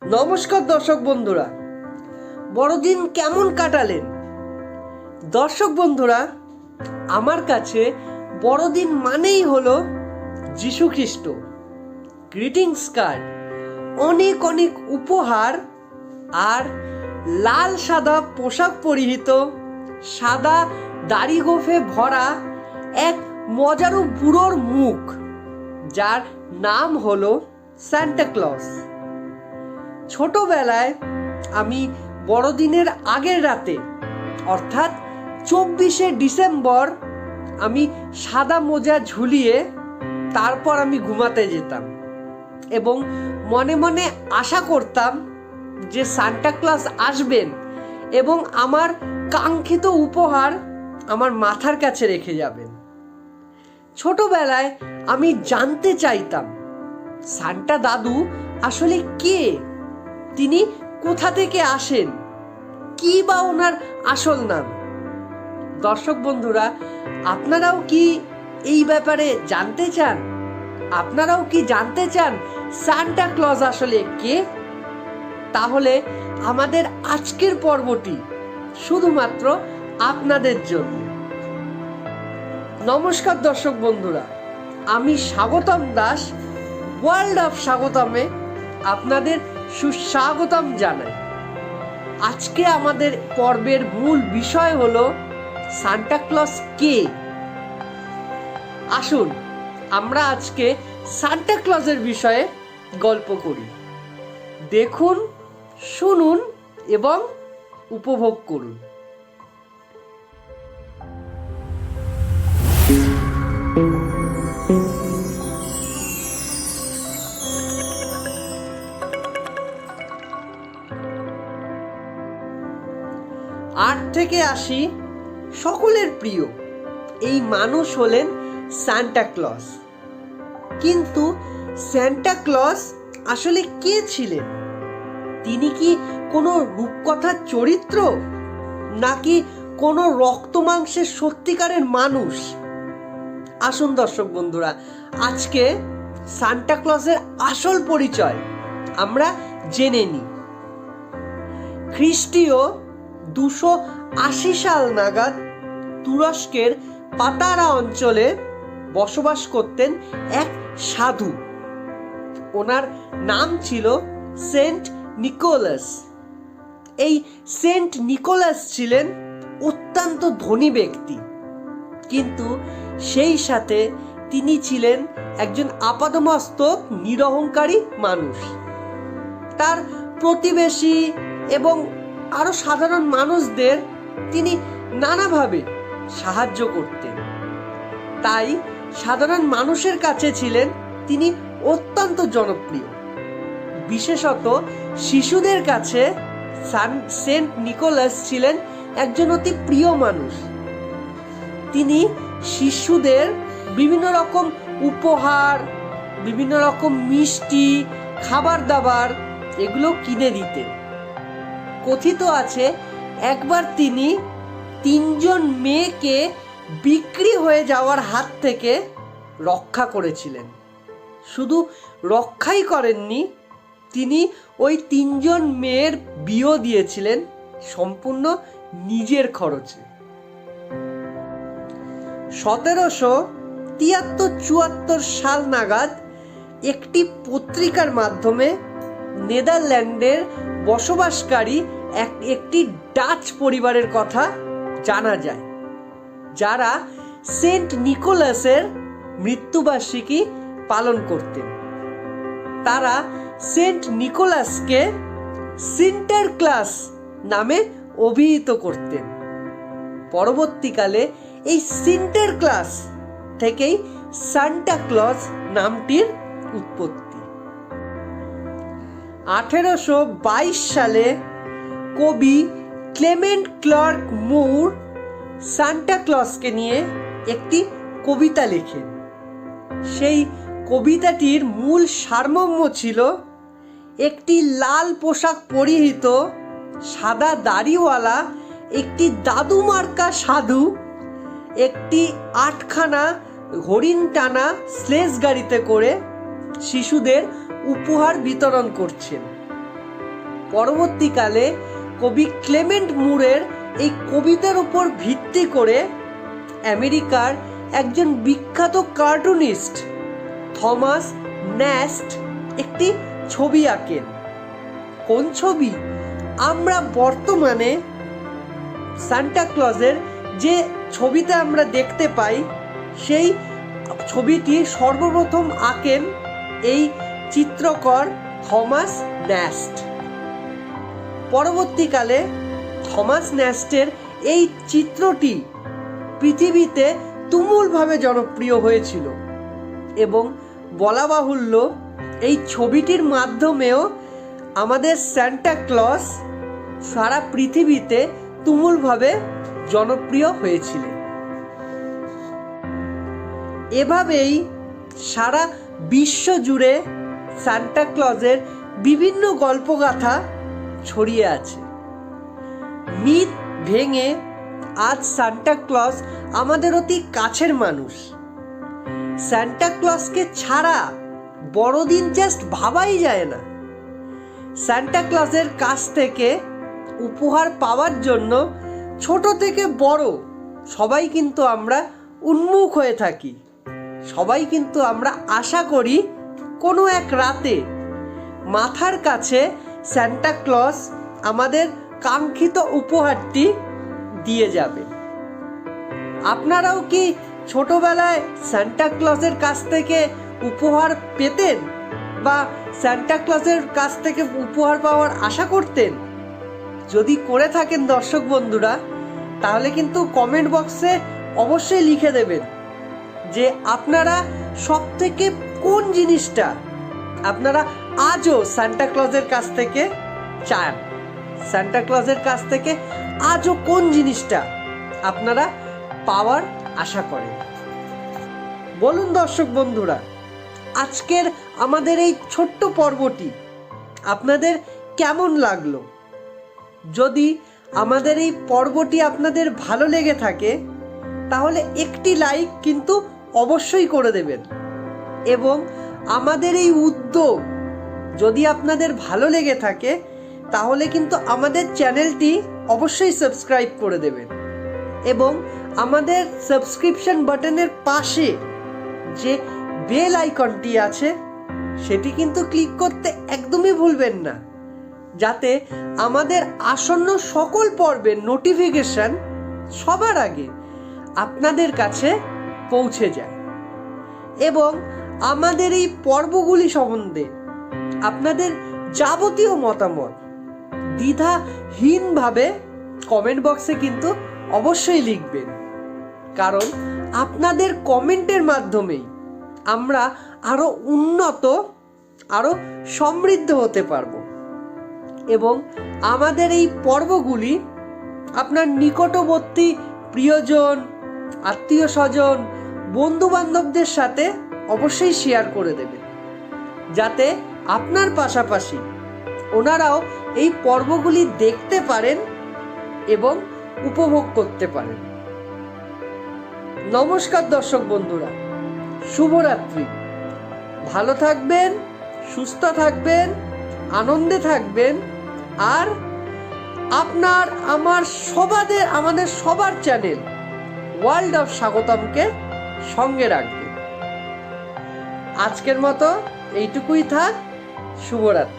নমস্কার দর্শক বন্ধুরা, বড়দিন কেমন কাটালেন? দর্শক বন্ধুরা, আমার কাছে বড়দিন মানেই হলো যিশু খ্রিস্ট, গ্রিটিংস কার্ড, অনেক অনেক উপহার আর লাল সাদা পোশাক পরিহিত, সাদা দাড়ি গোঁফে ভরা এক মজারু বুড়োর মুখ, যার নাম হলো সান্টা ক্লজ। ছোটবেলায় আমি বড়দিনের আগের রাতে অর্থাৎ 24শে ডিসেম্বর আমি সাদা মোজা ঝুলিয়ে তারপর আমি ঘুমাতে যেতাম এবং মনে মনে আশা করতাম যে সান্টা ক্লজ আসবেন এবং আমার কাঙ্ক্ষিত উপহার আমার মাথার কাছে রেখে যাবেন। ছোটবেলায় আমি জানতে চাইতাম সান্টা দাদু আসলে কে, তিনি কোথা থেকে আসেন, কি বা ওনার আসল নাম। দর্শক বন্ধুরা, আপনারাও কি এই ব্যাপারে জানতে চান? আপনারাও কি জানতে চান সান্টা ক্লজ আসলে কে? তাহলে আমাদের আজকের পর্বটি শুধুমাত্র আপনাদের জন্য। নমস্কার দর্শক বন্ধুরা, আমি স্বাগতম দাস ওয়ার্ল্ড অফ স্বাগতমে আপনাদের সুস্বাগতম জানাই। আজকে আমাদের পর্বের মূল বিষয় হলো সান্টা ক্লজ কে। আসুন আমরা আজকে সান্টা ক্লজের বিষয়ে গল্প করি। দেখুন, শুনুন এবং উপভোগ করুন। আট থেকে 80 সকলের প্রিয় এই মানুষ হলেন সান্টা ক্লজ। কিন্তু সান্টা ক্লজ আসলে কে ছিলেন? তিনি কি কোনো রূপকথার চরিত্র, নাকি কোনো রক্ত মাংসের সত্যিকারের মানুষ? আসুন দর্শক বন্ধুরা, আজকে সান্টা ক্লজের আসল পরিচয় আমরা জেনে নিই। খ্রিস্টীয় 280 সাল নাগাদ তুরস্কের পাতারা অঞ্চলে বসবাস করতেন এক সাধু। ওনার নাম ছিল সেন্ট নিকোলাস। এই সেন্ট নিকোলাস ছিলেন অত্যন্ত ধনী ব্যক্তি, কিন্তু সেই সাথে তিনি ছিলেন একজন আপাদমস্তক নিরহংকারী মানুষ। তার প্রতিবেশী এবং আরো সাধারণ মানুষদের তিনি নানাভাবে সাহায্য করতেন। তাই সাধারণ মানুষের কাছে ছিলেন তিনি অত্যন্ত জনপ্রিয়। বিশেষত শিশুদের কাছে সেন্ট নিকোলাস ছিলেন একজন অতি প্রিয় মানুষ। তিনি শিশুদের বিভিন্ন রকম উপহার, বিভিন্ন রকম মিষ্টি, খাবার দাবার এগুলো কিনে দিতেন। কথিত আছে একবার তিনি 3 জন মেয়েকে বিক্রি হয়ে যাওয়ার হাত থেকে রক্ষা করেছিলেন। শুধু রক্ষাই করেননি, তিনি ওই 3 জন মেয়ের বিয়েও দিয়েছিলেন সম্পূর্ণ নিজের খরচে। 1773-74 সাল নাগাদ একটি পত্রিকার মাধ্যমে নেদারল্যান্ডের বসবাসকারী একটি ডাচ পরিবারের কথা জানা যায়, যারা সেন্ট নিকোলাসের মৃত্যুবার্ষিকী পালন করতেন। তারা সেন্ট নিকোলাসকে সিন্টারক্লাস নামে অভিহিত করতেন। পরবর্তীকালে এই সিন্টারক্লাস থেকেই সান্টা ক্লজ নামটির উৎপত্তি। 1822 সালে কবি ক্লেমেন্ট ক্লার্ক মুর সান্টা ক্লজকে নিয়ে একটি কবিতা লেখেন। সেই কবিতাটির মূল সারমর্ম ছিল একটি লাল পোশাক পরিহিত, সাদা দাড়িওয়ালা একটি দাদু মার্কা সাধু একটি 8খানা হরিণ টানা স্লেজ গাড়িতে করে শিশুদের উপহার বিতরণ করছেন। পরবর্তীকালে কবি ক্লেমেন্ট মুরের এই কবিতার উপর ভিত্তি করে আমেরিকার একজন বিখ্যাত কার্টুনিস্ট থমাস ন্যাস্ট একটি ছবি আঁকেন। কোন ছবি? আমরা বর্তমানে সান্টা ক্লজের যে ছবিতে আমরা দেখতে পাই, সেই ছবিটি সর্বপ্রথম আঁকেন এই চিত্রকর থমাস ন্যাস্ট। পরবর্তীকালে থমাস ন্যাস্টের এই চিত্রটি পৃথিবীতে তুমুলভাবে জনপ্রিয় হয়েছিল এবং বলা বাহুল্য এই ছবিটির মাধ্যমেও আমাদের সান্টা ক্লজ সারা পৃথিবীতে তুমুলভাবে জনপ্রিয় হয়েছিলেন। এভাবেই সারা বিশ্ব জুড়ে সান্টা ক্লজের বিভিন্ন গল্পগাথা ছড়িয়ে আছে। মিথ ভেঙে আজ সান্টা ক্লজ আমাদের অতি কাছের মানুষ। সান্টা ক্লজকে ছাড়া বড়দিন জাস্ট ভাবাই যায় না। সান্টা ক্লজের কাছ থেকে উপহার পাওয়ার জন্য ছোট থেকে বড় সবাই কিন্তু আমরা উন্মুখ হয়ে থাকি। সবাই কিন্তু আমরা আশা করি কোনো এক রাতে মাথার কাছে সান্টা ক্লজ আমাদের কাঙ্ক্ষিত উপহারটি দিয়ে যাবে। আপনারাও কি ছোটবেলায় সান্টা ক্লজের কাছ থেকে উপহার পেতেন বা সান্টা ক্লজের কাছ থেকে উপহার পাওয়ার আশা করতেন? যদি করে থাকেন দর্শক বন্ধুরা, তাহলে কিন্তু কমেন্ট বক্সে অবশ্যই লিখে দেবেন যে আপনারা সব থেকে কোন জিনিসটা আপনারা আজও সান্টা ক্লজের কাছ থেকে চান। সান্টা ক্লজের কাছ থেকে আজও কোন জিনিসটা আপনারা পাওয়ার আশা করেন? বলুন দর্শক বন্ধুরা, আজকের আমাদের এই ছোট্ট পর্বটি আপনাদের কেমন লাগলো? যদি আমাদের এই পর্বটি আপনাদের ভালো লেগে থাকে তাহলে একটি লাইক কিন্তু অবশ্যই করে দেবেন এবং আমাদের এই উদ্যোগ যদি আপনাদের ভালো লেগে থাকে তাহলে কিন্তু আমাদের চ্যানেলটি অবশ্যই সাবস্ক্রাইব করে দেবেন এবং আমাদের সাবস্ক্রিপশন বাটনের পাশে যে বেল আইকনটি আছে সেটি কিন্তু ক্লিক করতে একদমই ভুলবেন না, যাতে আমাদের আসন্ন সকল পর্বের নোটিফিকেশন সবার আগে আপনাদের কাছে পৌঁছে যায়। এবং আমাদের এই পর্বগুলি সম্বন্ধে আপনাদের যাবতীয় মতামত দ্বিধাহীনভাবে কমেন্ট বক্সে কিন্তু অবশ্যই লিখবেন, কারণ আপনাদের কমেন্টের মাধ্যমেই আমরা আরো উন্নত, আরো সমৃদ্ধ হতে পারব এবং আমাদের এই পর্বগুলি আপনার নিকটবর্তী প্রিয়জন, আত্মীয় স্বজন, বন্ধু বান্ধবদের সাথে অবশ্যই শেয়ার করে দেবেন, যাতে আপনার পাশাপাশি ওনারাও এই পর্বগুলি দেখতে পারেন এবং উপভোগ করতে পারেন। নমস্কার দর্শক বন্ধুরা, শুভরাত্রি। ভালো থাকবেন, সুস্থ থাকবেন, আনন্দে থাকবেন আর আপনার আমাদের সবার চ্যানেল ওয়ার্ল্ড অফ স্বাগতমকে সঙ্গে রাখবেন। আজকের মতো এইটুকুই থাক। শুভরাত্রি।